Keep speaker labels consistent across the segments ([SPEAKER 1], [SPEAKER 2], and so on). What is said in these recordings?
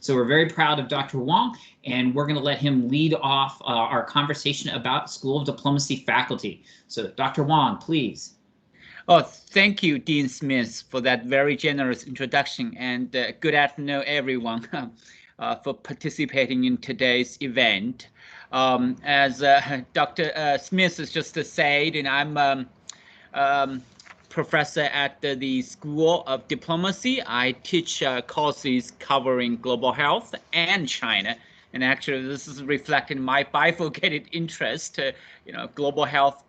[SPEAKER 1] So we're very proud of Dr. Huang, and we're going to let him lead off our conversation about School of Diplomacy faculty. So Dr. Huang, please.
[SPEAKER 2] Oh, thank you, Dean Smith, for that very generous introduction, and good afternoon, everyone, for participating in today's event. As Dr. Smith has just said, and I'm professor at the School of Diplomacy. I teach courses covering global health and China. And actually, this is reflecting my bifurcated interest, global health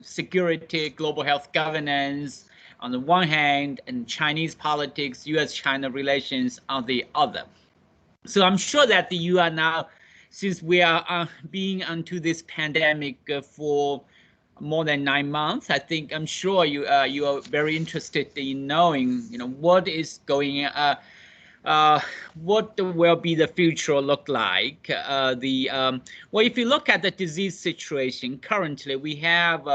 [SPEAKER 2] security, global health governance on the one hand, and Chinese politics, US-China relations on the other. So I'm sure that you are now, since we are being into this pandemic for more than 9 months, I'm sure you are very interested in knowing, what is going what will be the future look like? Well, if you look at the disease situation currently, we have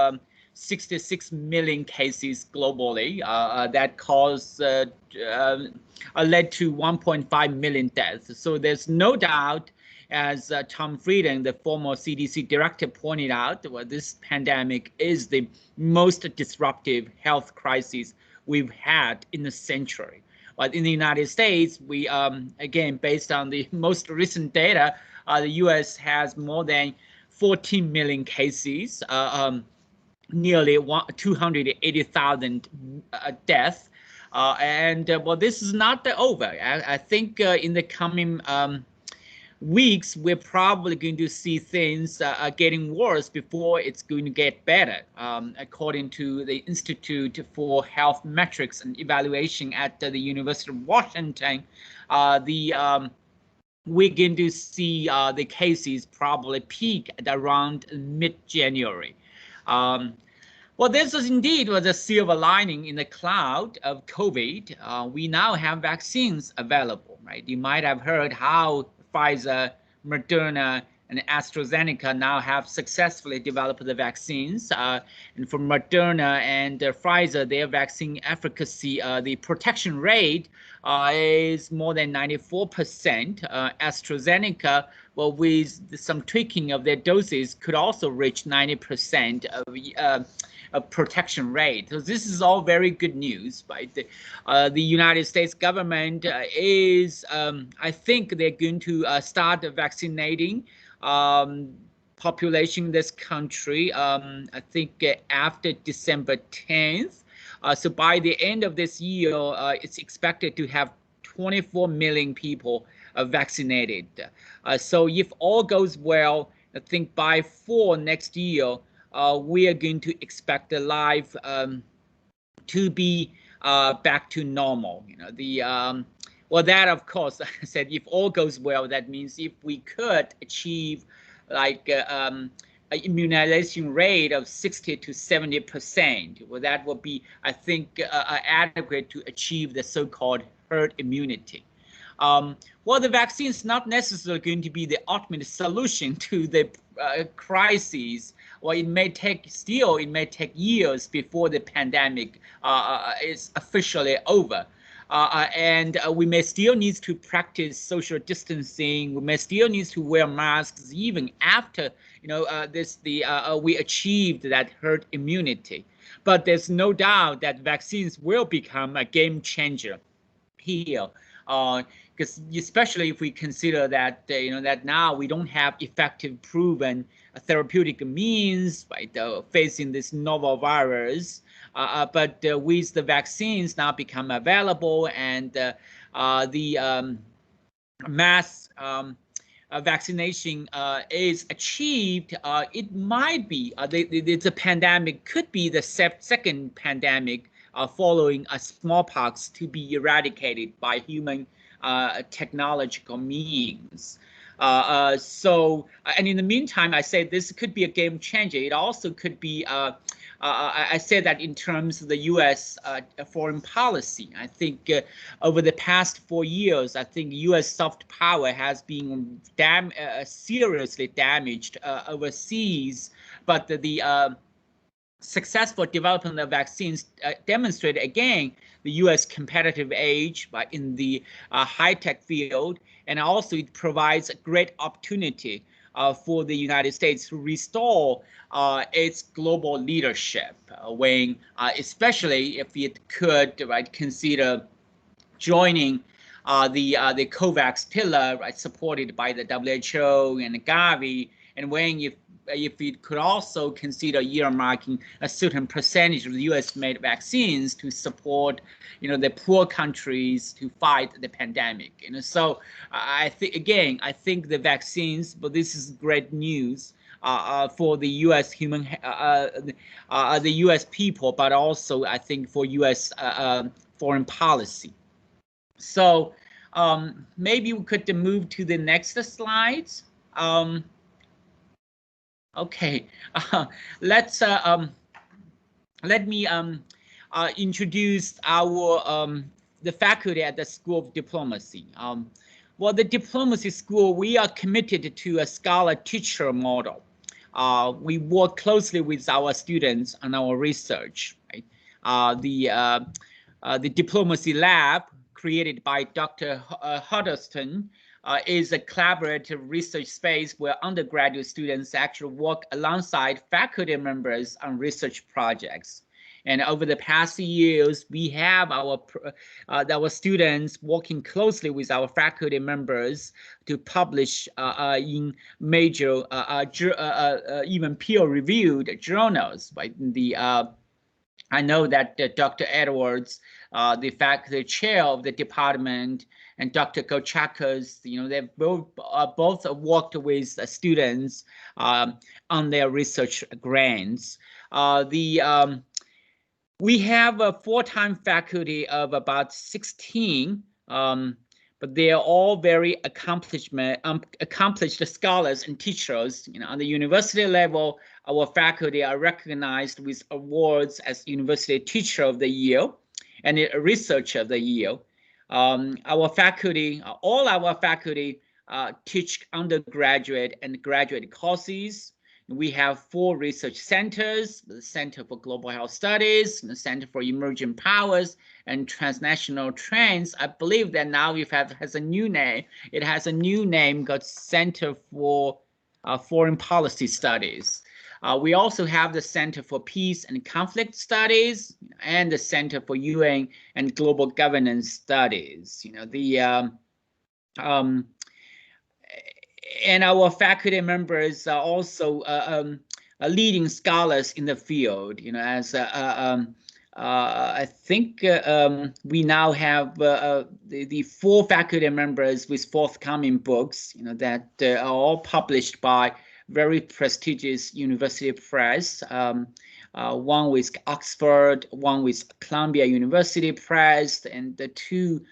[SPEAKER 2] 66 million cases globally that led to 1.5 million deaths. So there's no doubt, as Tom Frieden, the former CDC director, pointed out, well, this pandemic is the most disruptive health crisis we've had in a century. But in the United States, we, again, based on the most recent data, the US has more than 14 million cases, nearly 280,000 deaths. Well, this is not over. I think in the coming weeks, we're probably going to see things getting worse before it's going to get better. According to the Institute for Health Metrics and Evaluation at the University of Washington, we're going to see the cases probably peak at around mid-January. Well, this is indeed was a silver lining in the cloud of COVID. We now have vaccines available, right? You might have heard how Pfizer, Moderna, and AstraZeneca now have successfully developed the vaccines. And for Moderna and Pfizer, their vaccine efficacy, the protection rate is more than 94%. AstraZeneca, well, with some tweaking of their doses, could also reach 90% of protection rate. So this is all very good news, right? The United States government is, I think they're going to start vaccinating population in this country, I think after December 10th. So by the end of this year, it's expected to have 24 million people vaccinated. So if all goes well, I think by fall next year, we are going to expect the life to be back to normal. Well, that of course, like I said, if all goes well, that means if we could achieve like an immunization rate of 60 to 70%, well, that would be, I think, adequate to achieve the so-called herd immunity. Well, the vaccine is not necessarily going to be the ultimate solution to the crises. Well, it may take years before the pandemic is officially over. And we may still need to practice social distancing. We may still need to wear masks even after we achieved that herd immunity. But there's no doubt that vaccines will become a game changer here. Because especially if we consider that that now we don't have effective, proven therapeutic means facing this novel virus, but with the vaccines now become available and the mass vaccination is achieved, it might be the pandemic could be the second pandemic following a smallpox to be eradicated by human technological means. And in the meantime, I say this could be a game changer. It also could be, I say that in terms of the U.S. Foreign policy. I think over the past 4 years, I think U.S. soft power has been seriously damaged overseas, but the successful development of vaccines demonstrate again the U.S. competitive edge in the high-tech field, and also it provides a great opportunity for the United States to restore its global leadership, when especially if it could consider joining the COVAX pillar, supported by the WHO and Gavi, and when if it could also consider earmarking a certain percentage of the U.S.-made vaccines to support, the poor countries to fight the pandemic. So I think the vaccines, but this is great news for the U.S. the U.S. people, but also I think for U.S. Foreign policy. So maybe we could move to the next slides. Okay, let me introduce our the faculty at the School of Diplomacy. Well, the diplomacy school, we are committed to a scholar-teacher model. We work closely with our students on our research. Right? The diplomacy lab, created by Dr. Huddleston, is a collaborative research space where undergraduate students actually work alongside faculty members on research projects. And over the past years, we have our students working closely with our faculty members to publish in major, even peer-reviewed journals. Right? I know that Dr. Edwards, the faculty chair of the department, and Dr. Gochakas, they've both worked with students on their research grants. We have a full-time faculty of about 16, but they are all very accomplished scholars and teachers. On the university level, our faculty are recognized with awards as University Teacher of the Year and Researcher of the Year. All our faculty teach undergraduate and graduate courses. We have 4 research centers: the Center for Global Health Studies, the Center for Emerging Powers and Transnational Trends. I believe that now has a new name. It has a new name called Center for Foreign Policy Studies. We also have the Center for Peace and Conflict Studies and the Center for UN and Global Governance Studies. And our faculty members are also leading scholars in the field. As I think we now have the 4 faculty members with forthcoming books, that are all published by very prestigious university press. One with Oxford, one with Columbia University Press, and the 2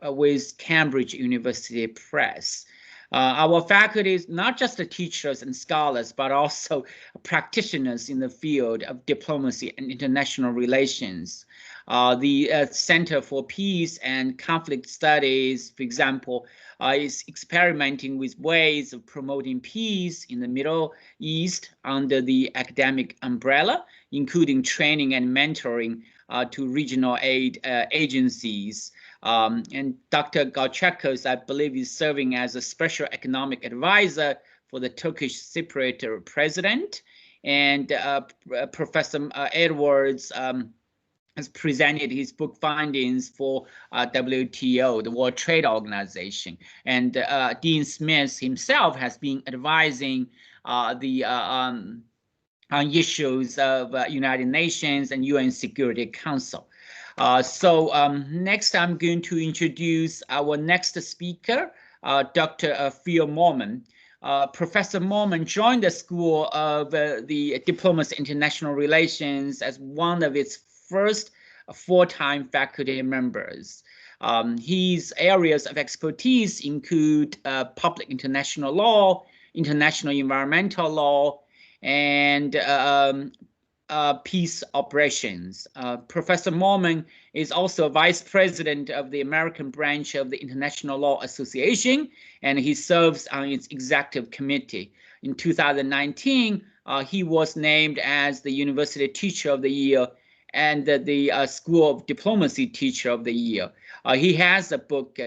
[SPEAKER 2] with Cambridge University Press. Our faculty is not just the teachers and scholars, but also practitioners in the field of diplomacy and international relations. The Center for Peace and Conflict Studies, for example, is experimenting with ways of promoting peace in the Middle East under the academic umbrella, including training and mentoring to regional aid agencies. And Dr. Gochakas, I believe, is serving as a special economic advisor for the Turkish Cypriot president. And Professor Edwards has presented his book findings for WTO, the World Trade Organization. And Dean Smith himself has been advising on issues of United Nations and UN Security Council. Next, I'm going to introduce our next speaker, Dr. Phil Moreman. Professor Moreman joined the School of the Diplomacy International Relations as one of its first full-time faculty members. His areas of expertise include public international law, international environmental law, and peace operations. Professor Moreman is also vice president of the American branch of the International Law Association, and he serves on its executive committee. In 2019, he was named as the University Teacher of the Year and the School of Diplomacy Teacher of the Year. He has a book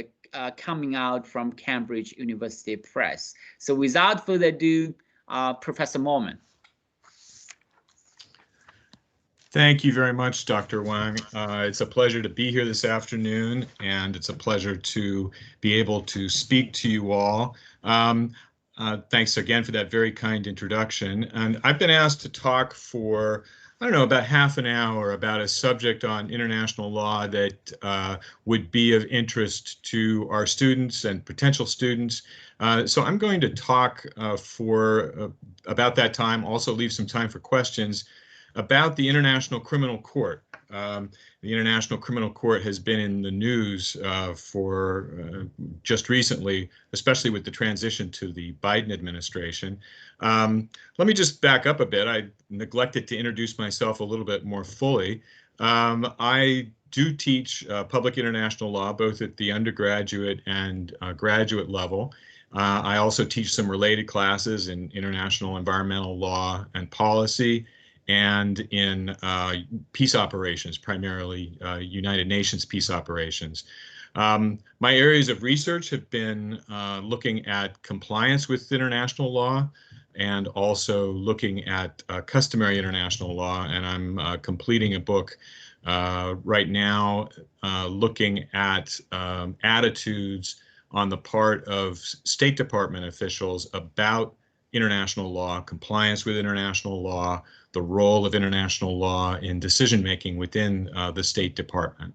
[SPEAKER 2] coming out from Cambridge University Press. So without further ado, Professor Moreman.
[SPEAKER 3] Thank you very much, Dr. Huang. It's a pleasure to be here this afternoon, and it's a pleasure to be able to speak to you all. Thanks again for that very kind introduction. And I've been asked to talk for, I don't know, about half an hour about a subject on international law that would be of interest to our students and potential students. So I'm going to talk for about that time, also leave some time for questions about the International Criminal Court. The International Criminal Court has been in the news for just recently, especially with the transition to the Biden administration. Let me just back up a bit. I neglected to introduce myself a little bit more fully. I do teach public international law, both at the undergraduate and graduate level. I also teach some related classes in international environmental law and policy, and in peace operations, primarily United Nations peace operations. My areas of research have been looking at compliance with international law and also looking at customary international law, and I'm completing a book right now looking at attitudes on the part of State Department officials about international law, compliance with international law, the role of international law in decision-making within the State Department.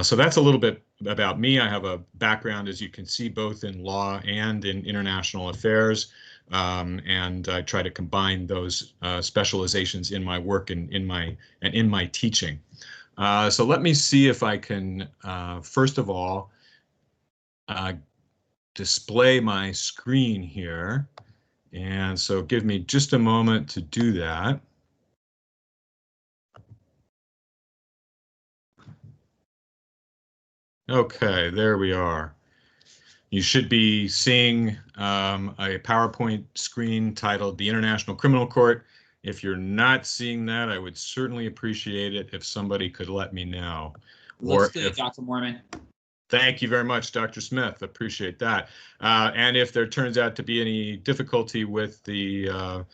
[SPEAKER 3] So that's a little bit about me. I have a background, as you can see, both in law and in international affairs, and I try to combine those specializations in my work and in my teaching. So let me see if I can, first of all, display my screen here. And so give me just a moment to do that. Okay, there we are. You should be seeing a PowerPoint screen titled The International Criminal Court. If you're not seeing that, I would certainly appreciate it if somebody could let me know.
[SPEAKER 1] Looks good, Dr. Moreman.
[SPEAKER 3] Thank you very much, Dr. Smith. Appreciate that. And if there turns out to be any difficulty with the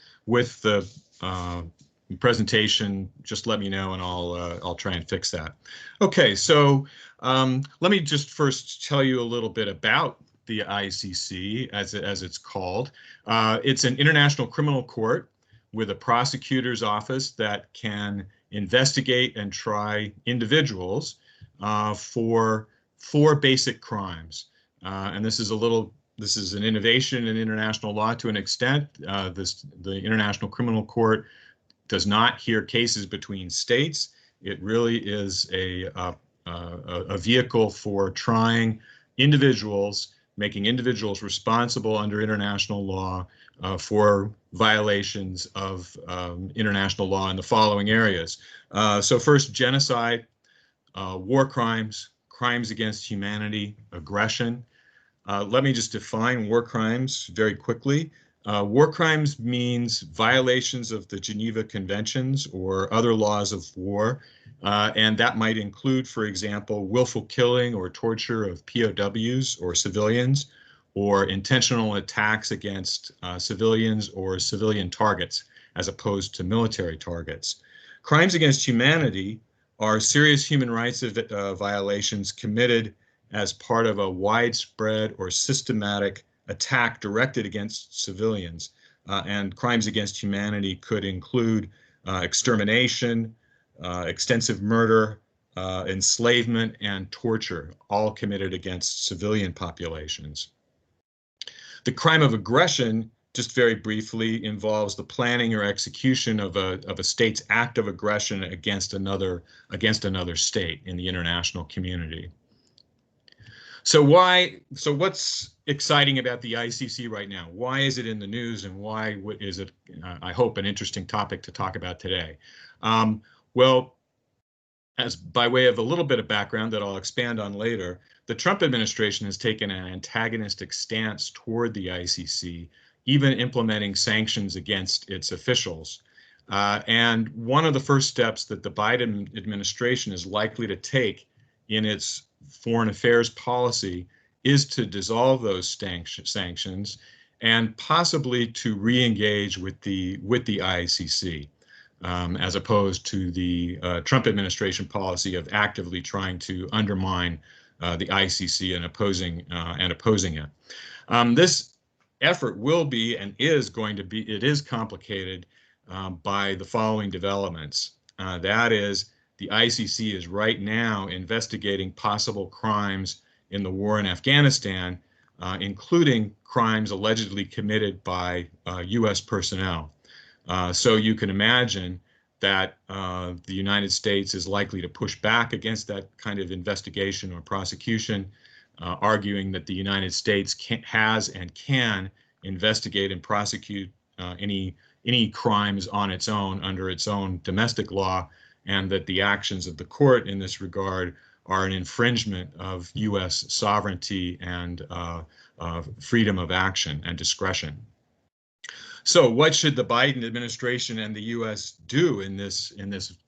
[SPEAKER 3] presentation, just let me know and I'll try and fix that. Okay, so let me just first tell you a little bit about the ICC, as it's called. It's an international criminal court with a prosecutor's office that can investigate and try individuals for 4 basic crimes. And this is an innovation in international law to an extent. The International Criminal Court does not hear cases between states. It really is a vehicle for trying individuals, making individuals responsible under international law for violations of international law in the following areas. So first, genocide, war crimes, crimes against humanity, aggression. Let me just define war crimes very quickly. War crimes means violations of the Geneva Conventions or other laws of war, and that might include, for example, willful killing or torture of POWs or civilians, or intentional attacks against civilians or civilian targets as opposed to military targets. Crimes against humanity are serious human rights violations committed as part of a widespread or systematic attack directed against civilians. And crimes against humanity could include extermination, extensive murder, enslavement, and torture, all committed against civilian populations. The crime of aggression, just very briefly, involves the planning or execution of a state's act of aggression against another state in the international community. So what's exciting about the ICC right now? Why is it in the news, and why is it, I hope, an interesting topic to talk about today? Well, as by way of a little bit of background that I'll expand on later, the Trump administration has taken an antagonistic stance toward the ICC, even implementing sanctions against its officials. And one of the first steps that the Biden administration is likely to take in its foreign affairs policy is to dissolve those sanctions and possibly to re-engage with the ICC, as opposed to the Trump administration policy of actively trying to undermine the ICC and opposing it. This effort will be and is going to be, it is complicated by the following developments. That is, the ICC is right now investigating possible crimes in the war in Afghanistan, including crimes allegedly committed by U.S. personnel. So you can imagine that the United States is likely to push back against that kind of investigation or prosecution, arguing that the United States has and can investigate and prosecute any crimes on its own under its own domestic law, and that the actions of the court in this regard are an infringement of U.S. sovereignty and freedom of action and discretion. So what should the Biden administration and the U.S. do in this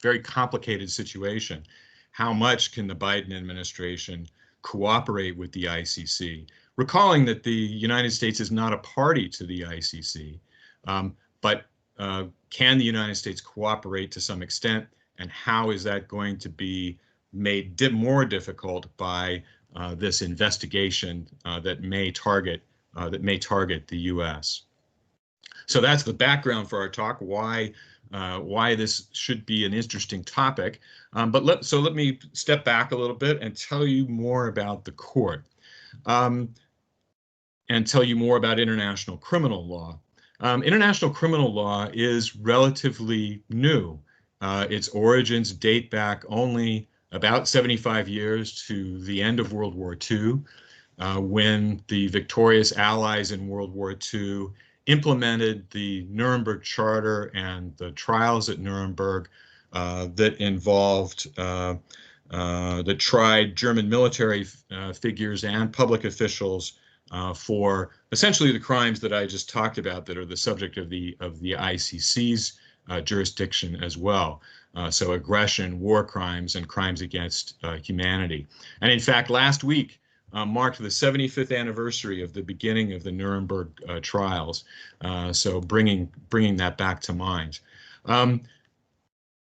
[SPEAKER 3] very complicated situation? How much can the Biden administration cooperate with the ICC? Recalling that the United States is not a party to the ICC, but can the United States cooperate to some extent, and how is that going to be made more difficult by this investigation that may target the U.S.? So that's the background for our talk. Why this should be an interesting topic. But let me step back a little bit and tell you more about the court, and tell you more about international criminal law. International criminal law is relatively new. Its origins date back only about 75 years to the end of World War II, when the victorious Allies in World War II implemented the Nuremberg Charter and the trials at Nuremberg that involved, that tried German military figures and public officials for essentially the crimes that I just talked about that are the subject of the ICC's jurisdiction as well. So aggression, war crimes, and crimes against humanity. And in fact, last week marked the 75th anniversary of the beginning of the Nuremberg trials. So bringing that back to mind.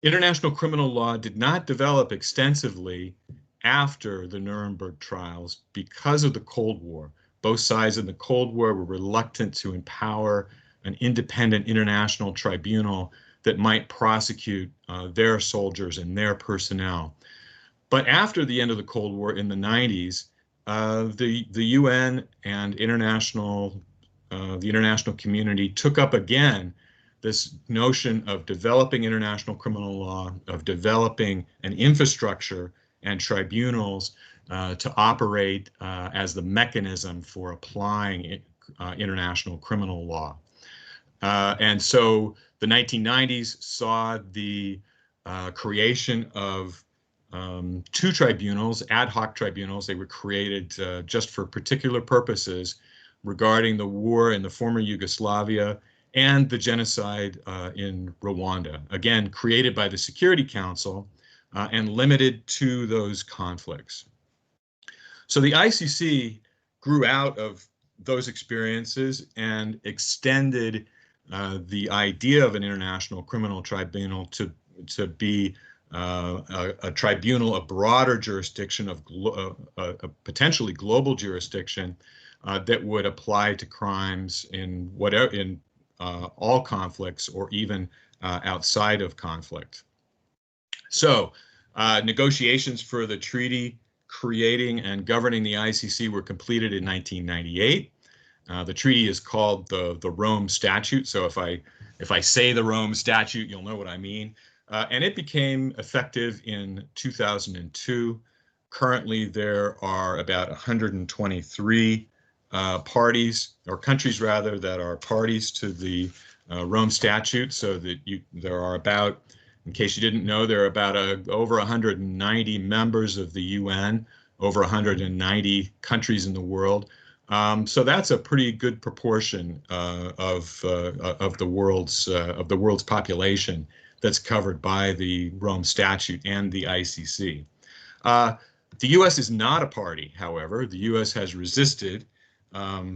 [SPEAKER 3] International criminal law did not develop extensively after the Nuremberg trials because of the Cold War. Both sides in the Cold War were reluctant to empower an independent international tribunal that might prosecute their soldiers and their personnel. But after the end of the Cold War in the 90s, the UN and the international community took up again this notion of developing international criminal law, of developing an infrastructure and tribunals to operate as the mechanism for applying international criminal law. And so the 1990s saw the creation of two tribunals, ad hoc tribunals. They were created just for particular purposes regarding the war in the former Yugoslavia and the genocide in Rwanda, again, created by the Security Council and limited to those conflicts. So the ICC grew out of those experiences and extended the idea of an international criminal tribunal to be a tribunal, a broader jurisdiction of a potentially global jurisdiction that would apply to crimes in all conflicts or even outside of conflict. So negotiations for the treaty creating and governing the ICC were completed in 1998. The treaty is called the Rome Statute. So if I say the Rome Statute, you'll know what I mean. And it became effective in 2002. Currently, there are about 123 parties, or countries rather, that are parties to the Rome Statute. So that there are about, in case you didn't know, there are about over 190 members of the UN, over 190 countries in the world. So that's a pretty good proportion of the world's population that's covered by the Rome Statute and the ICC. The U.S. is not a party, however. The U.S. has resisted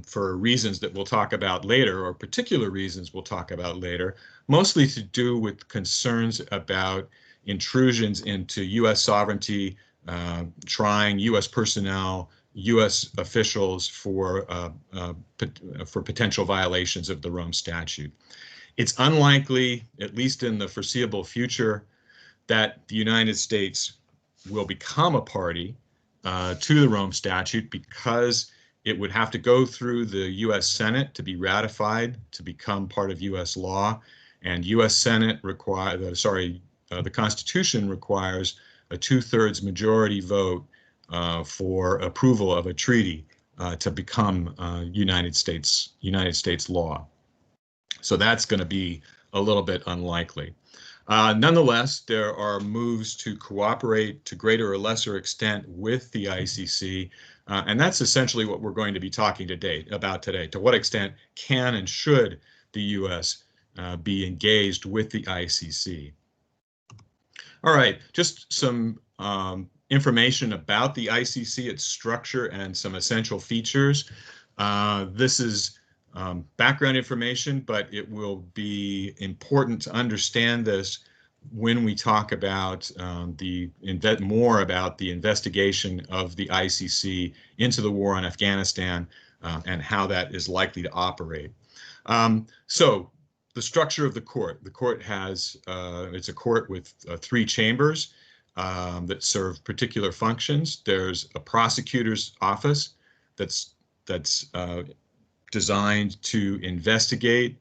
[SPEAKER 3] for reasons that we'll talk about later, or particular reasons we'll talk about later, mostly to do with concerns about intrusions into U.S. sovereignty, trying U.S. personnel, U.S. officials for potential violations of the Rome Statute. It's unlikely, at least in the foreseeable future, that the United States will become a party to the Rome Statute, because it would have to go through the U.S. Senate to be ratified to become part of U.S. law, and U.S. Senate the Constitution requires a 2/3 majority vote for approval of a treaty to become United States law. So that's going to be a little bit unlikely. Nonetheless, there are moves to cooperate to greater or lesser extent with the ICC, and that's essentially what we're going to be talking about today. To what extent can and should the U.S. Be engaged with the ICC? All right, just some information about the ICC, its structure, and some essential features. This is background information, but it will be important to understand this when we talk about more about the investigation of the ICC into the war on Afghanistan and how that is likely to operate. So the structure of the court. The court has, it's a court with 3 chambers that serve particular functions. There's a prosecutor's office that's designed to investigate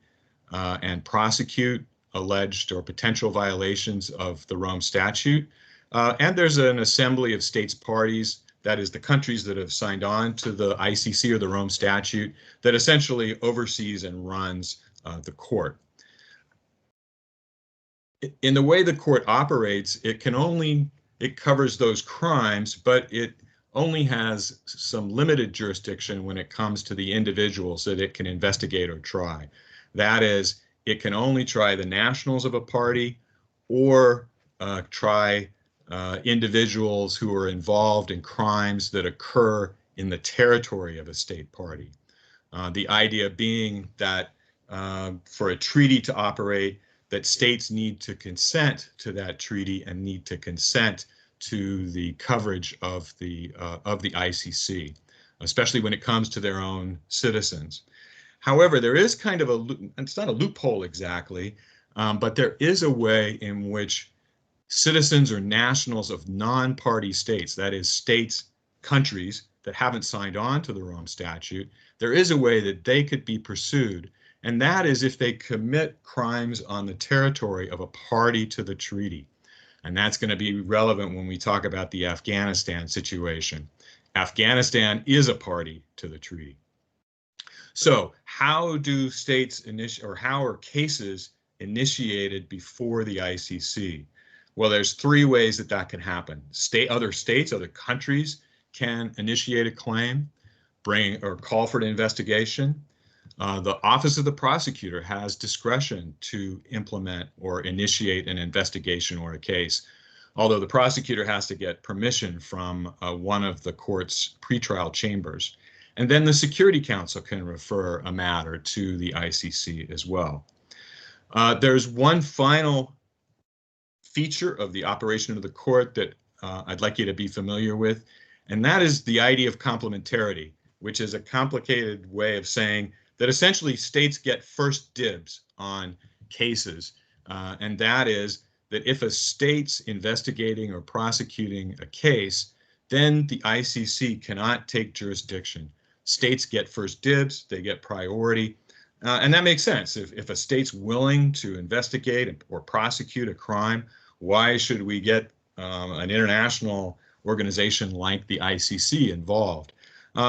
[SPEAKER 3] and prosecute alleged or potential violations of the Rome Statute. And there's an assembly of states parties, that is the countries that have signed on to the ICC or the Rome Statute, that essentially oversees and runs the court. In the way the court operates, it covers those crimes, but it only has some limited jurisdiction when it comes to the individuals that it can investigate or try. That is, it can only try the nationals of a party or try individuals who are involved in crimes that occur in the territory of a state party. The idea being that for a treaty to operate, that states need to consent to that treaty and need to consent to the coverage of the ICC, especially when it comes to their own citizens. However, there is kind of it's not a loophole exactly, but there is a way in which citizens or nationals of non-party states, that is countries that haven't signed on to the Rome Statute, there is a way that they could be pursued, and that is if they commit crimes on the territory of a party to the treaty. And that's going to be relevant when we talk about the Afghanistan situation. Afghanistan is a party to the treaty. So how do states how are cases initiated before the ICC? Well, there's 3 ways that can happen. Other states, other countries can initiate a claim, bring or call for an investigation. The Office of the Prosecutor has discretion to implement or initiate an investigation or a case, although the prosecutor has to get permission from one of the court's pretrial chambers. And then the Security Council can refer a matter to the ICC as well. There's one final feature of the operation of the court that I'd like you to be familiar with, and that is the idea of complementarity, which is a complicated way of saying that essentially states get first dibs on cases, and that is that if a state's investigating or prosecuting a case, then the ICC cannot take jurisdiction. States get first dibs, they get priority, and that makes sense. If a state's willing to investigate or prosecute a crime, why should we get an international organization like the ICC involved?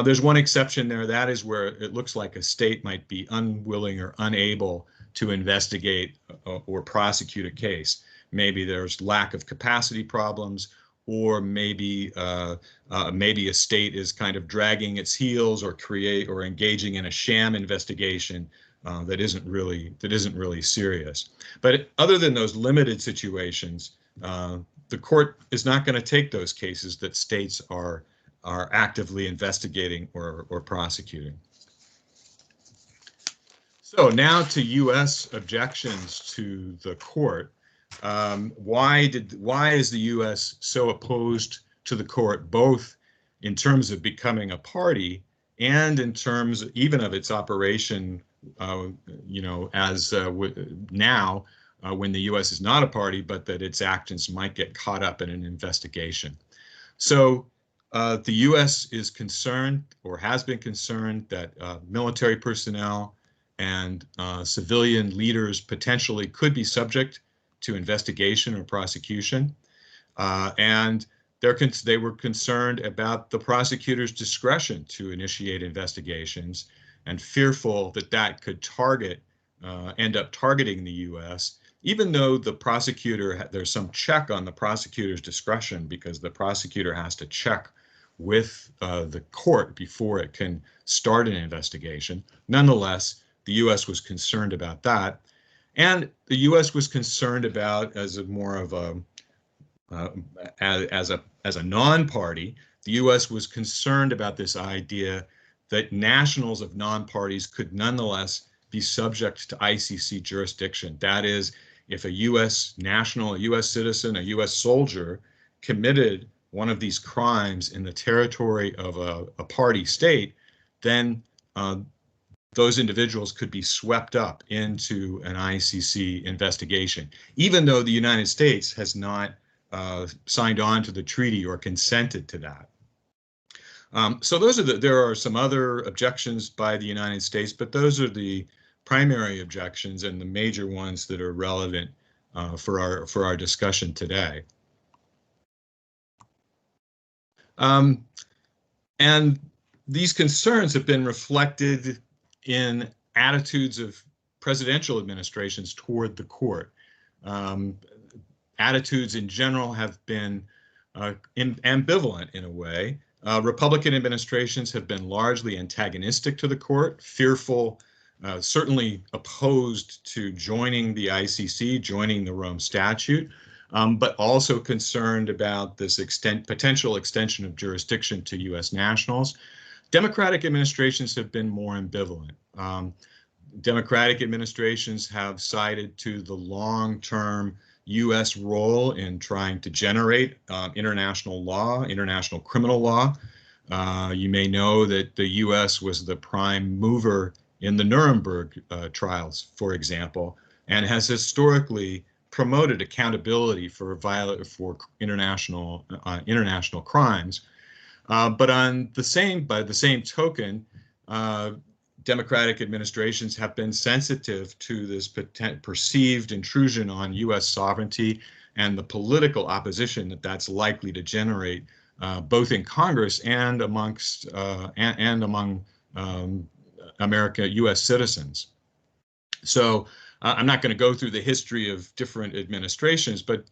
[SPEAKER 3] There's one exception there. That is where it looks like a state might be unwilling or unable to investigate or prosecute a case. Maybe there's lack of capacity problems, or maybe maybe a state is kind of dragging its heels or engaging in a sham investigation that isn't really serious. But other than those limited situations, the court is not going to take those cases that states are actively investigating or prosecuting. So now to U.S. objections to the court. Why is the U.S. so opposed to the court, both in terms of becoming a party and in terms even of its operation, as now when the U.S. is not a party, but that its actions might get caught up in an investigation. So the U.S. is concerned, or has been concerned, that military personnel and civilian leaders potentially could be subject to investigation or prosecution, and they were concerned about the prosecutor's discretion to initiate investigations, and fearful that that could end up targeting the U.S., even though the prosecutor, there's some check on the prosecutor's discretion, because the prosecutor has to check with the court before it can start an investigation. Nonetheless, the U.S. was concerned about that, and the U.S. was concerned about, as a non-party, the U.S. was concerned about this idea that nationals of non-parties could nonetheless be subject to ICC jurisdiction. That is, if a U.S. national, a U.S. citizen, a U.S. soldier committed one of these crimes in the territory of a party state, then those individuals could be swept up into an ICC investigation, even though the United States has not signed on to the treaty or consented to that. So there are some other objections by the United States, but those are the primary objections and the major ones that are relevant for our discussion today. And these concerns have been reflected in attitudes of presidential administrations toward the court. Attitudes in general have been ambivalent in a way. Republican administrations have been largely antagonistic to the court, fearful, certainly opposed to joining the ICC, joining the Rome Statute, but also concerned about this potential extension of jurisdiction to U.S. nationals. Democratic administrations have been more ambivalent. Democratic administrations have cited to the long-term U.S. role in trying to generate international law, international criminal law. You may know that the U.S. was the prime mover in the Nuremberg trials, for example, and has historically promoted accountability for international crimes. But by the same token, Democratic administrations have been sensitive to this perceived intrusion on U.S. sovereignty and the political opposition that that's likely to generate, both in Congress and among U.S. citizens. So I'm not going to go through the history of different administrations, but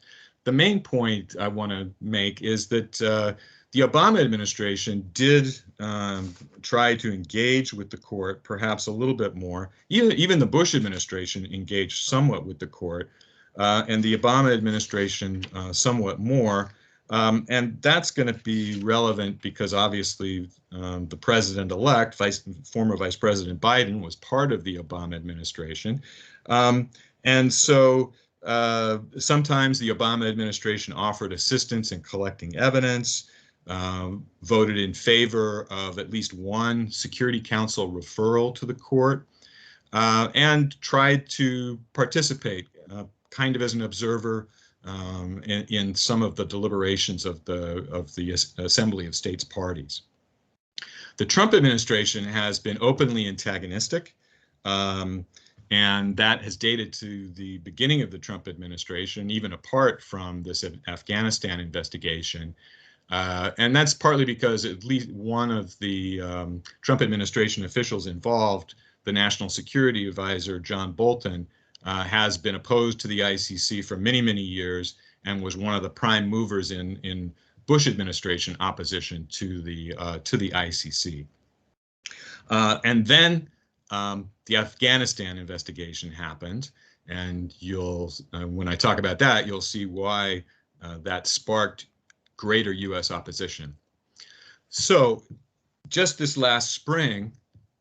[SPEAKER 3] the main point I want to make is that the Obama administration did try to engage with the court, perhaps a little bit more. Even the Bush administration engaged somewhat with the court, and the Obama administration somewhat more. And that's going to be relevant because obviously the president-elect, former Vice President Biden, was part of the Obama administration. And so sometimes the Obama administration offered assistance in collecting evidence, voted in favor of at least one Security Council referral to the court, and tried to participate kind of as an observer in some of the deliberations of the Assembly of States parties. The Trump administration has been openly antagonistic, and that has dated to the beginning of the Trump administration, even apart from this Afghanistan investigation. And that's partly because at least one of the Trump administration officials involved, the National Security Advisor, John Bolton, has been opposed to the ICC for many, many years and was one of the prime movers in Bush administration opposition to the ICC. And then the Afghanistan investigation happened, and you'll when I talk about that, you'll see why that sparked greater U.S. opposition. So just this last spring,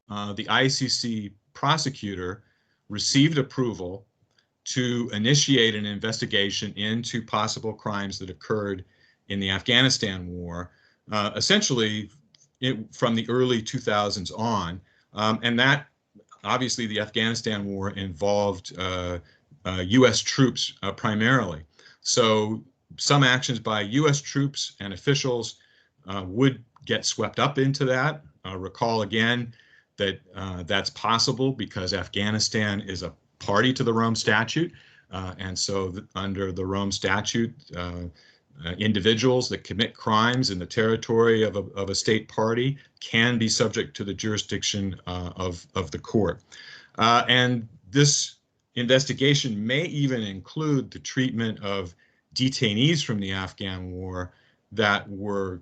[SPEAKER 3] the ICC prosecutor received approval to initiate an investigation into possible crimes that occurred in the Afghanistan war, essentially from the early 2000s on. And that, obviously, the Afghanistan war involved U.S. troops primarily. So some actions by U.S. troops and officials would get swept up into that. Recall again that that's possible because Afghanistan is a party to the Rome Statute. And so under the Rome Statute, individuals that commit crimes in the territory of a state party can be subject to the jurisdiction of the court. And this investigation may even include the treatment of detainees from the Afghan war that were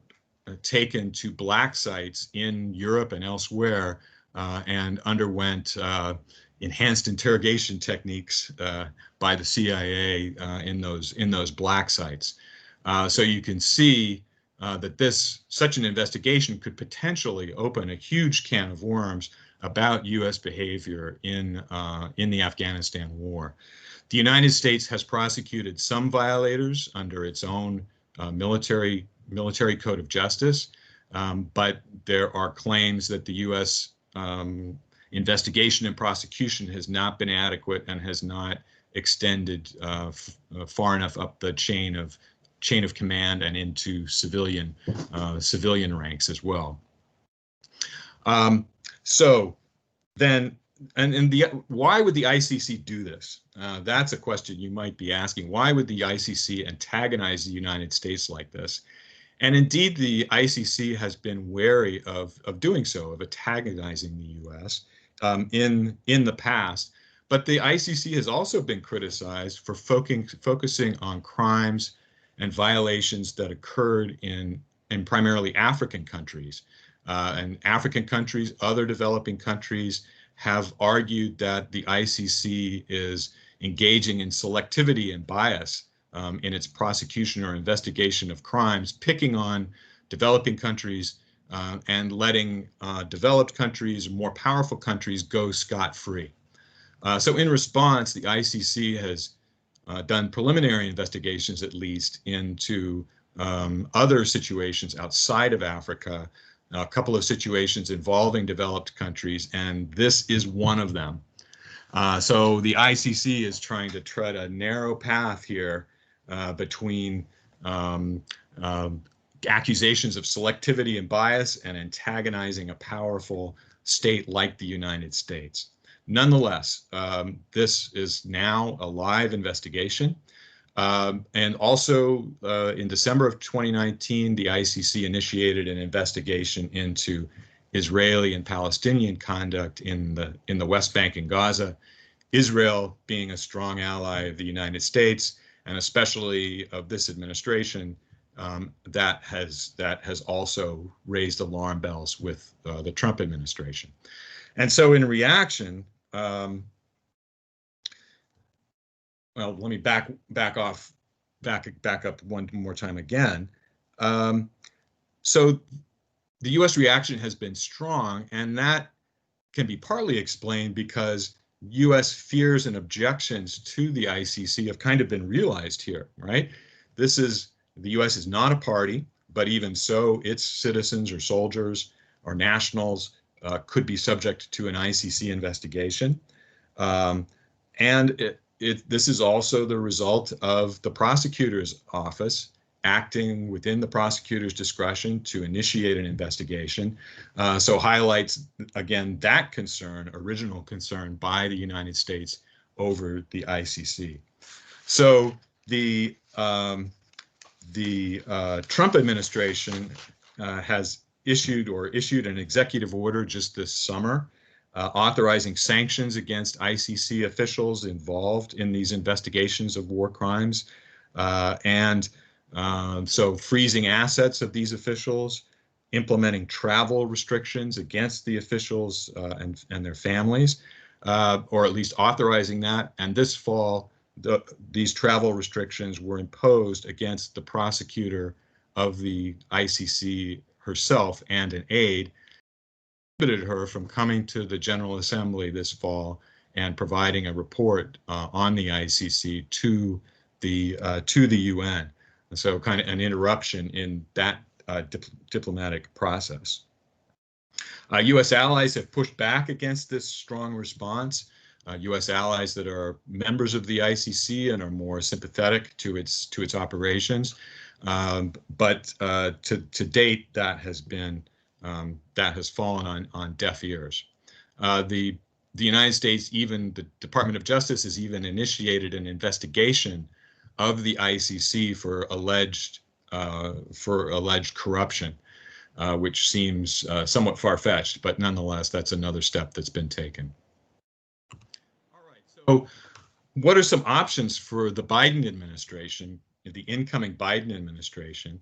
[SPEAKER 3] taken to black sites in Europe and elsewhere and underwent enhanced interrogation techniques by the CIA in those black sites. So you can see that such an investigation could potentially open a huge can of worms about U.S. behavior in the Afghanistan war. The United States has prosecuted some violators under its own military code of justice, but there are claims that the U.S. Investigation and prosecution has not been adequate and has not extended far enough up the chain of command and into civilian ranks as well. So then, why would the ICC do this? That's a question you might be asking. Why would the ICC antagonize the United States like this? And indeed, the ICC has been wary of doing so, of antagonizing the U.S. In the past. But the ICC has also been criticized for focusing on crimes and violations that occurred in primarily African countries. And African countries, other developing countries, have argued that the ICC is engaging in selectivity and bias in its prosecution or investigation of crimes, picking on developing countries and letting developed countries, more powerful countries, go scot-free. So in response, the ICC has done preliminary investigations, at least, into other situations outside of Africa, a couple of situations involving developed countries, and this is one of them. So the ICC is trying to tread a narrow path here between accusations of selectivity and bias and antagonizing a powerful state like the United States. Nonetheless, this is now a live investigation. And also in December of 2019, the ICC initiated an investigation into Israeli and Palestinian conduct in the West Bank and Gaza, Israel being a strong ally of the United States, and especially of this administration, that has also raised alarm bells with the Trump administration. And so in reaction, well, let me back up one more time again. So the U.S. reaction has been strong, and that can be partly explained because U.S. fears and objections to the ICC have kind of been realized here, right? The U.S. is not a party, but even so, its citizens or soldiers or nationals could be subject to an ICC investigation. And this is also the result of the prosecutor's office acting within the prosecutor's discretion to initiate an investigation. So highlights, again, that concern, original concern by the United States over the ICC. So the Trump administration has issued an executive order just this summer authorizing sanctions against ICC officials involved in these investigations of war crimes. So freezing assets of these officials, implementing travel restrictions against the officials and their families, or at least authorizing that. And this fall, these travel restrictions were imposed against the prosecutor of the ICC herself and an aide, prohibited her from coming to the General Assembly this fall and providing a report on the ICC to the UN. And so kind of an interruption in that diplomatic process. U.S. allies have pushed back against this strong response. U.S. allies that are members of the ICC and are more sympathetic to its operations, but to date that has fallen on deaf ears. The United States, even the Department of Justice, has even initiated an investigation of the ICC for alleged corruption, which seems somewhat far-fetched, but nonetheless, that's another step that's been taken. All right, so what are some options for the Biden administration, the incoming Biden administration?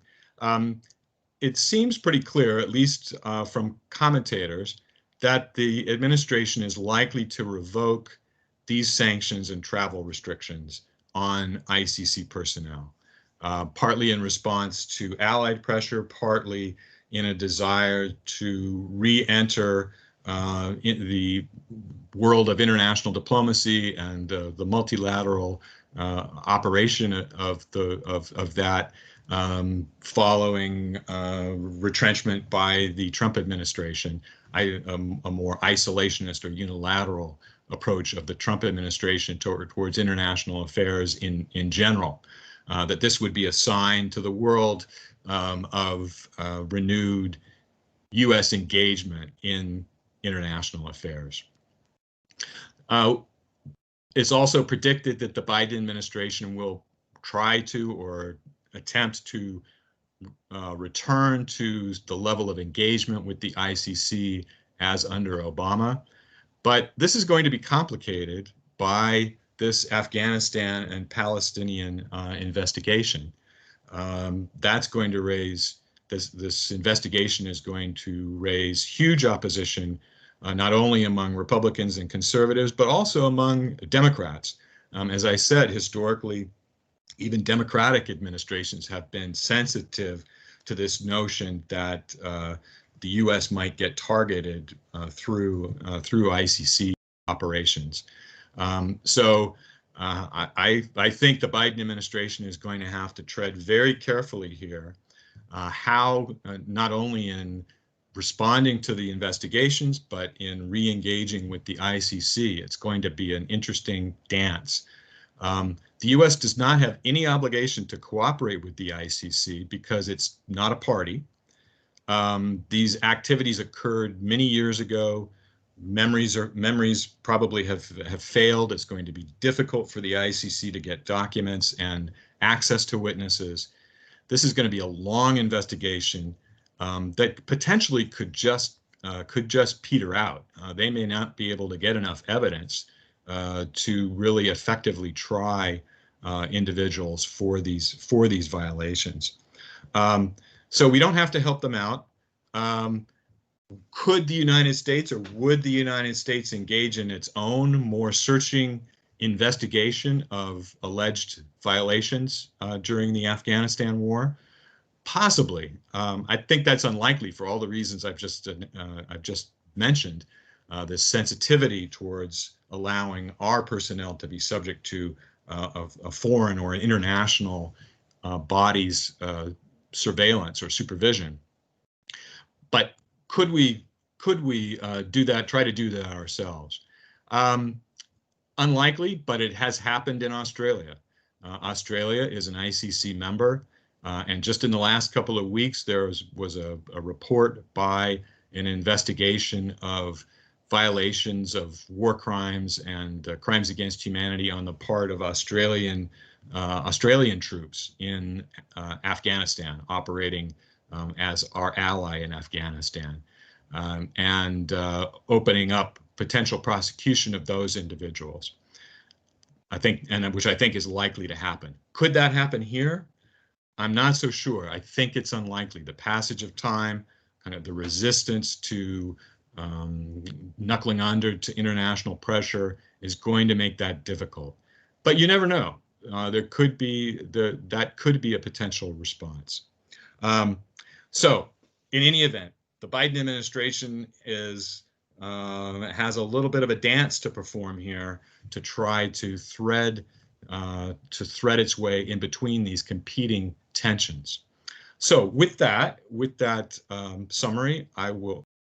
[SPEAKER 3] It seems pretty clear, at least from commentators, that the administration is likely to revoke these sanctions and travel restrictions on ICC personnel, partly in response to allied pressure, partly in a desire to re-enter in the world of international diplomacy and the multilateral operation of that following retrenchment by the Trump administration, a more isolationist or unilateral approach of the Trump administration towards international affairs in general. That this would be a sign to the world of renewed U.S. engagement in international affairs. It's also predicted that the Biden administration will try to or attempt to return to the level of engagement with the ICC as under Obama. But this is going to be complicated by this Afghanistan and Palestinian investigation. That's going to raise, this investigation is going to raise huge opposition, not only among Republicans and conservatives, but also among Democrats. As I said, historically, even Democratic administrations have been sensitive to this notion that the U.S. might get targeted through ICC operations. So I think the Biden administration is going to have to tread very carefully here, how not only in responding to the investigations, but in re-engaging with the ICC. It's going to be an interesting dance. The U.S. does not have any obligation to cooperate with the ICC because it's not a party. These activities occurred many years ago. Memories probably have failed. It's going to be difficult for the ICC to get documents and access to witnesses. This is going to be a long investigation that potentially could just peter out. They may not be able to get enough evidence to really effectively try individuals for these violations. So we don't have to help them out. Could the United States, or would the United States, engage in its own more searching investigation of alleged violations during the Afghanistan war? Possibly. I think that's unlikely for all the reasons I've just mentioned. This sensitivity towards allowing our personnel to be subject to a foreign or an international body's surveillance or supervision. But could we do that? Try to do that ourselves? Unlikely, but it has happened in Australia. Australia is an ICC member, and just in the last couple of weeks, there was a report by an investigation of violations of war crimes and crimes against humanity on the part of Australian troops in Afghanistan, operating as our ally in Afghanistan, and opening up potential prosecution of those individuals. I think, and which I think is likely to happen. Could that happen here? I'm not so sure. I think it's unlikely. The passage of time, kind of the resistance to knuckling under to international pressure is going to make that difficult. But you never know. There could be that could be a potential response. So, in any event, the Biden administration has a little bit of a dance to perform here to try to thread its way in between these competing tensions. So with that summary, I will